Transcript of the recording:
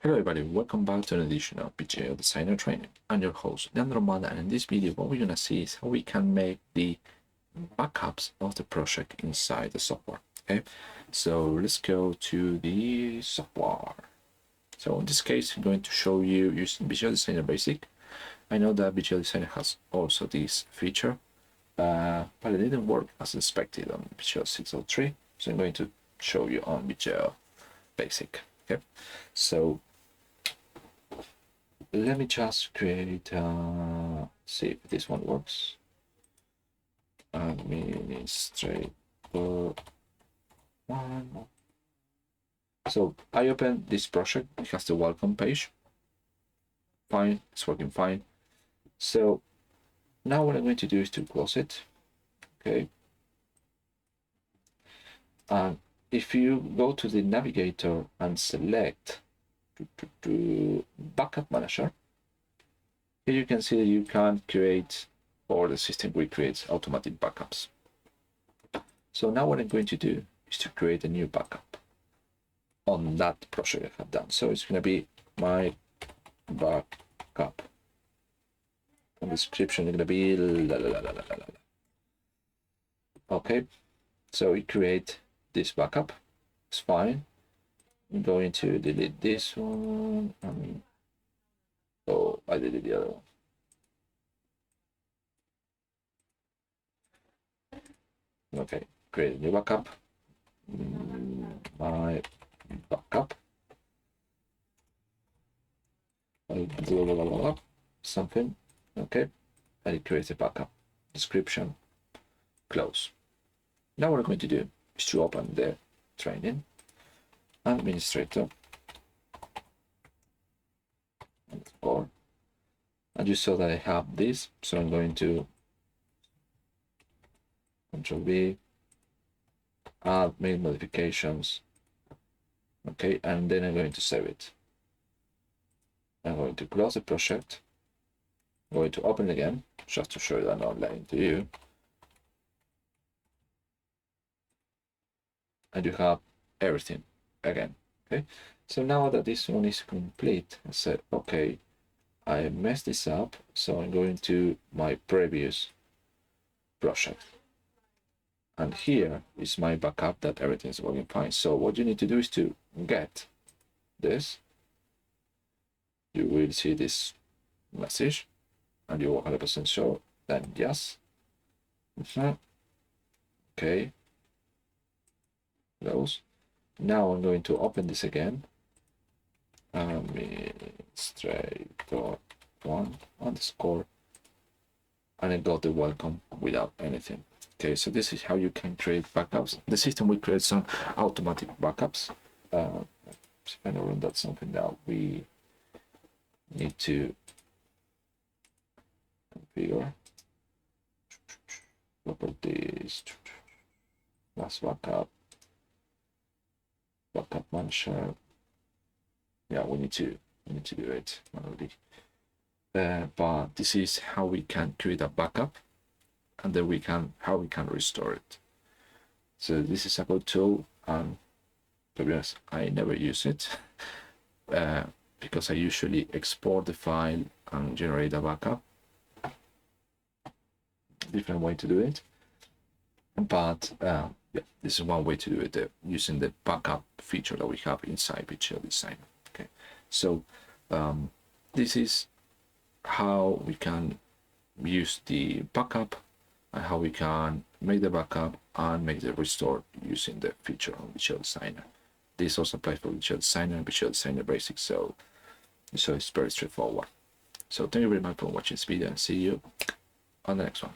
Hello everybody, welcome back to an edition of Vijeo Designer Training. I'm your host, Leandro Armada, and in this video what we're going to see is how we can make the backups of the project inside the software. Okay, so let's go to the software. So in this case, I'm going to show you using Vijeo Designer Basic. I know that Vijeo Designer has also this feature, but it didn't work as expected on Vijeo 6.3, so I'm going to show you on Vijeo Basic. Okay, so let me just create, see if this one works. Administrator 1. So I open this project, it has the welcome page. Fine, it's working fine. So now what I'm going to do is to close it. Okay. And if you go to the navigator and select to backup manager, here you can see that you can create, or the system will create automatic backups. So now what I'm going to do is to create a new backup on that project I have done. So it's going to be my backup. And the description is going to be okay. So we create this backup. It's fine. I'm going to delete this one. Oh, I deleted the other one. Okay, create a new backup. My backup. Something. Okay, and it creates a backup. Description. Close. Now what I'm going to do is to open the training. Administrator. And you saw that I have this, so I'm going to Control V, add main modifications. Okay, and then I'm going to save it. I'm going to close the project. I'm going to open it again, just to show you that I'm not lying to you. And you have everything again. Okay, so now that this one is complete, I said, okay, I messed this up, so I'm going to my previous project. And here is my backup that everything is working fine. So what you need to do is to get this. You will see this message and you're 100% sure. Then yes. Okay. Close. Now I'm going to open this again. Administrator 1 underscore. And I got the welcome without anything. Okay, so this is how you can create backups. The system will create some automatic backups. If I know that's something that we need to configure. Properties, last backup manager. Yeah, we need to do it manually. But this is how we can create a backup, and then how we can restore it. So this is a good tool, and to be honest, I never use it because I usually export the file and generate a backup. Different way to do it, but yeah, this is one way to do it using the backup feature that we have inside Vijeo Designer. Okay, so this is how we can use the backup and how we can make the backup and make the restore using the feature on Vijeo Designer. This also applies for Vijeo Designer and Vijeo Designer Basic, so it's very straightforward. So thank you very much for watching this video, and see you on the next one.